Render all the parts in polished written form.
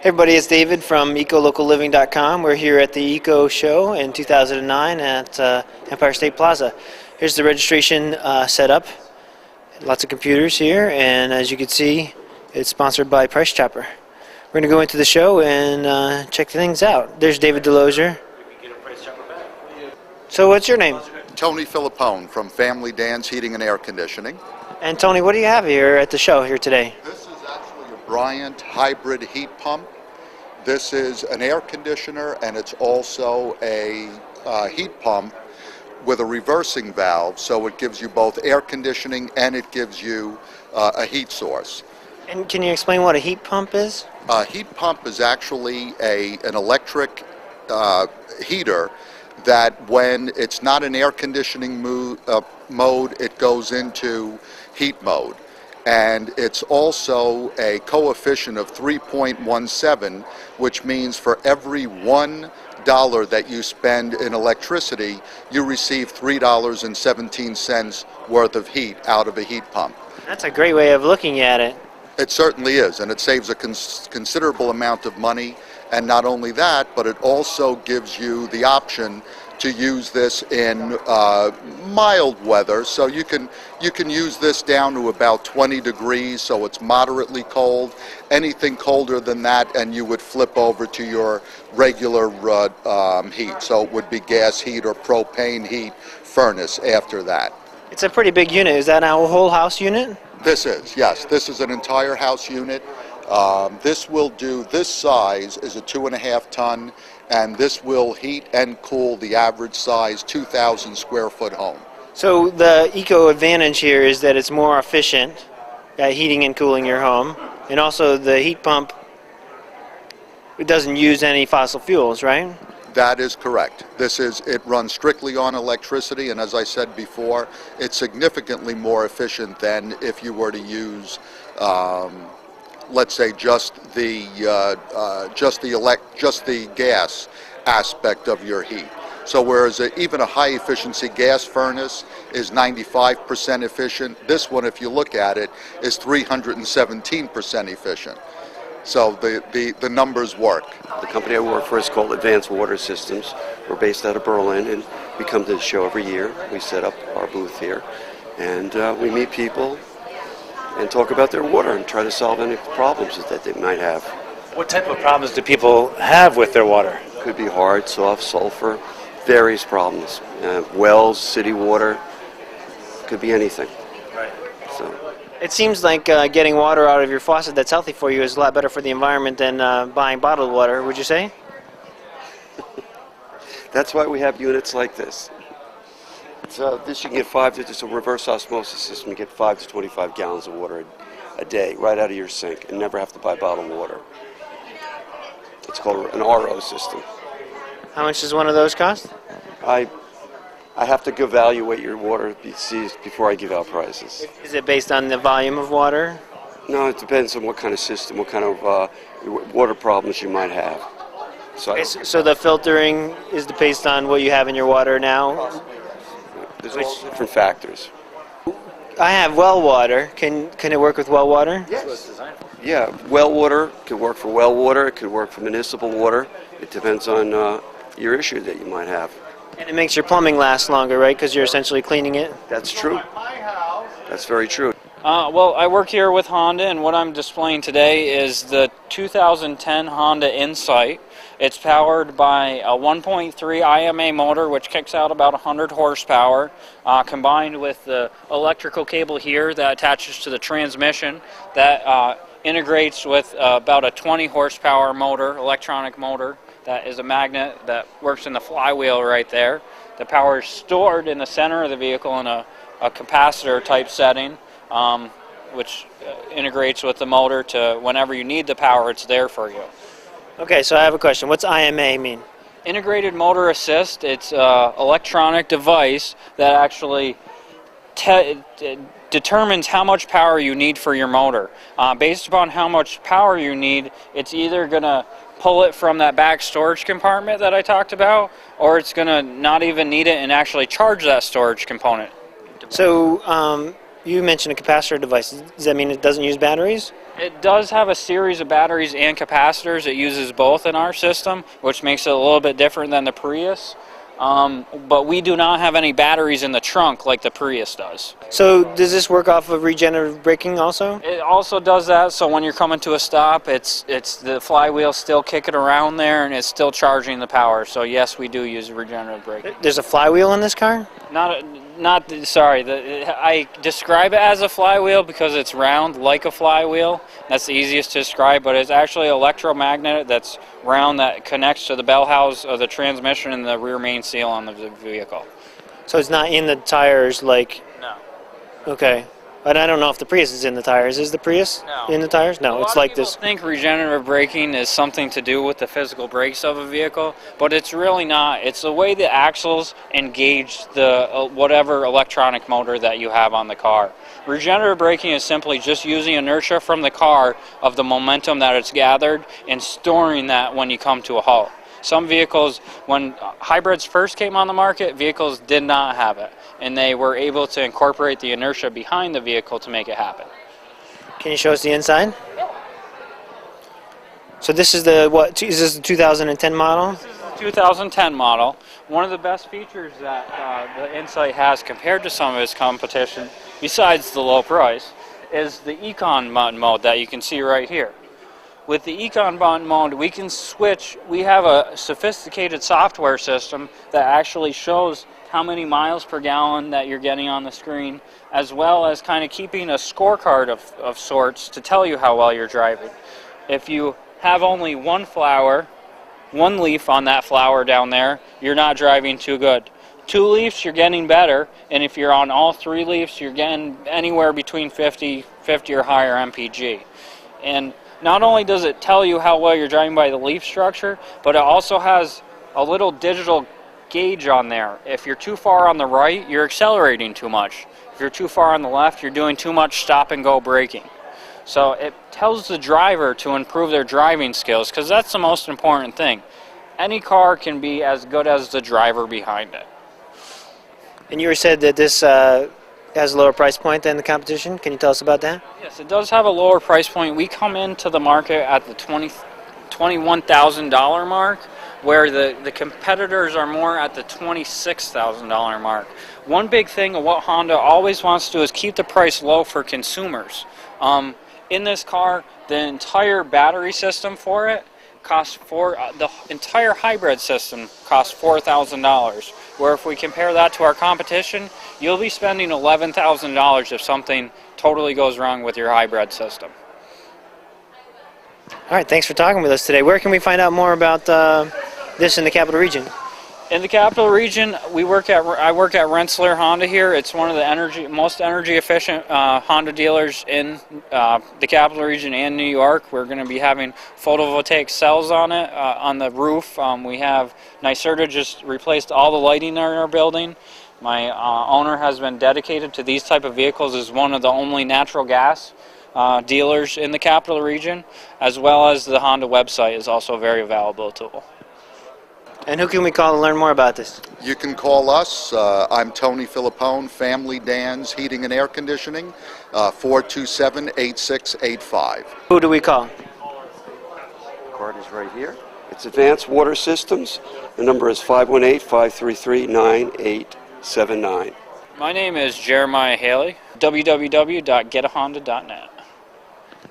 Hey everybody, it's David from EcoLocalLiving.com. We're here at the Eco Show in 2009 at Empire State Plaza. Here's the registration setup. Lots of computers here, and as you can see, it's sponsored by Price Chopper. We're going to go into the show and check things out. There's David DeLozier. So what's your name? Tony Filippone from Family Danz Heating and Air Conditioning. And Tony, what do you have here at the show here today? This is actually a Bryant hybrid heat pump. This is an air conditioner, and it's also a heat pump with a reversing valve, so it gives you both air conditioning and it gives you a heat source. And can you explain what a heat pump is? A heat pump is actually an electric heater that when it's not in air conditioning mode, it goes into heat mode. And it's also a coefficient of 3.17, which means for every $1 that you spend in electricity, you receive $3.17 worth of heat out of a heat pump. That's a great way of looking at it. It certainly is, and it saves a considerable amount of money. And not only that, but it also gives you the option to use this in mild weather. So you can use this down to about 20 degrees, so it's moderately cold. Anything colder than that, and you would flip over to your regular heat. So it would be gas heat or propane heat furnace after that. It's a pretty big unit. Is that a whole house unit? This is, yes. This is an entire house unit. This size is a 2.5 ton, and this will heat and cool the average size 2,000 square foot home. So the eco advantage here is that it's more efficient at heating and cooling your home, and also the heat pump, it doesn't use any fossil fuels, right? That is correct. It runs strictly on electricity, and as I said before, it's significantly more efficient than if you were to use let's say just the gas aspect of your heat. So whereas even a high efficiency gas furnace is 95% efficient, this one, if you look at it, is 317% efficient. So the numbers work. The company I work for is called Advanced Water Systems. We're based out of Berlin, and we come to the show every year. We set up our booth here, and we meet people and talk about their water and try to solve any problems that they might have. What type of problems do people have with their water? Could be hard, soft, sulfur, various problems. Wells, city water, could be anything. Right. So, It seems like getting water out of your faucet that's healthy for you is a lot better for the environment than buying bottled water, would you say? that's why we have units like this. This you can get it's a reverse osmosis system. You get 5 to 25 gallons of water a day right out of your sink and never have to buy bottled water. It's called an RO system. How much does one of those cost? I have to evaluate your water before I give out prices. Is it based on the volume of water? No, it depends on what kind of system, what kind of water problems you might have. So the filtering is based on what you have in your water now? There's all different factors. I have well water. Can it work with well water? Yes. Yeah, well water could work for well water. It could work for municipal water. It depends on your issue that you might have. And it makes your plumbing last longer, right? Because you're essentially cleaning it? That's true. That's very true. Well, I work here with Honda, and what I'm displaying today is the 2010 Honda Insight. It's powered by a 1.3 IMA motor, which kicks out about 100 horsepower, combined with the electrical cable here that attaches to the transmission that integrates with about a 20 horsepower motor, electronic motor, that is a magnet that works in the flywheel right there. The power is stored in the center of the vehicle in a capacitor type setting, which integrates with the motor to whenever you need the power, it's there for you. Okay, so I have a question. What's IMA mean? Integrated Motor Assist. It's an electronic device that actually determines how much power you need for your motor. Based upon how much power you need, it's either going to pull it from that back storage compartment that I talked about, or it's going to not even need it and actually charge that storage component. So you mentioned a capacitor device. Does that mean it doesn't use batteries? It does have a series of batteries and capacitors. It uses both in our system, which makes it a little bit different than the Prius. But we do not have any batteries in the trunk like the Prius does. So does this work off of regenerative braking also? It also does that, so when you're coming to a stop, it's the flywheel still kicking around there and it's still charging the power. So yes, we do use regenerative braking. There's a flywheel in this car? I describe it as a flywheel because it's round like a flywheel. That's the easiest to describe, but it's actually an electromagnet that's round that connects to the bell house of the transmission and the rear main seal on the vehicle. So it's not in the tires like... No. Okay. And I don't know if the Prius is in the tires. Is the Prius in the tires? No, it's like this. I think regenerative braking is something to do with the physical brakes of a vehicle, but it's really not. It's the way the axles engage the whatever electronic motor that you have on the car. Regenerative braking is simply just using inertia from the car of the momentum that it's gathered and storing that when you come to a halt. Some vehicles, when hybrids first came on the market, vehicles did not have it, and they were able to incorporate the inertia behind the vehicle to make it happen. Can you show us the inside? So this is the, what, is this the 2010 model? This is the 2010 model. One of the best features that the Insight has compared to some of its competition, besides the low price, is the Econ mode that you can see right here. With the Econ mode, we can switch. We have a sophisticated software system that actually shows how many miles per gallon that you're getting on the screen, as well as kind of keeping a scorecard of sorts to tell you how well you're driving. If you have only one leaf on that flower down there, you're not driving too good. 2 leaves, you're getting better, and if you're on all 3 leaves, you're getting anywhere between 50 or higher MPG. And not only does it tell you how well you're driving by the leaf structure, but it also has a little digital gauge on there. If you're too far on the right, you're accelerating too much. If you're too far on the left, you're doing too much stop and go braking. So it tells the driver to improve their driving skills, because that's the most important thing. Any car can be as good as the driver behind it. And you said that this has a lower price point than the competition. Can you tell us about that? Yes, it does have a lower price point. We come into the market at the $21,000 mark, where the competitors are more at the $26,000 mark. One big thing of what Honda always wants to do is keep the price low for consumers. In this car, the entire battery system for it costs the entire hybrid system costs $4,000. Where if we compare that to our competition, you'll be spending $11,000 if something totally goes wrong with your hybrid system. All right, thanks for talking with us today. Where can we find out more about this in the Capital Region? In the Capital Region, I work at Rensselaer Honda here. It's one of the most energy efficient Honda dealers in the Capital Region and New York. We're going to be having photovoltaic cells on it, on the roof. We have NYSERDA just replaced all the lighting in our building. My owner has been dedicated to these type of vehicles as one of the only natural gas dealers in the Capital Region, as well as the Honda website is also a very valuable tool. And who can we call to learn more about this? You can call us. I'm Tony Filippone, Family Danz Heating and Air Conditioning, 427-8685. Who do we call? The card is right here. It's Advanced Water Systems. The number is 518-533-9879. My name is Jeremiah Haley, www.getahonda.net.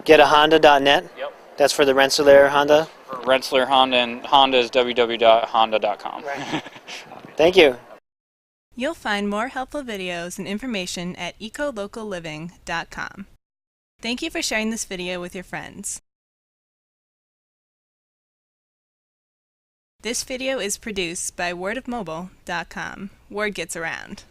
Getahonda.net? Yep. That's for the Rensselaer Honda? For Rensselaer Honda, and Honda is www.honda.com. Right. Thank you. You'll find more helpful videos and information at ecolocalliving.com. Thank you for sharing this video with your friends. This video is produced by wordofmobile.com. Word gets around.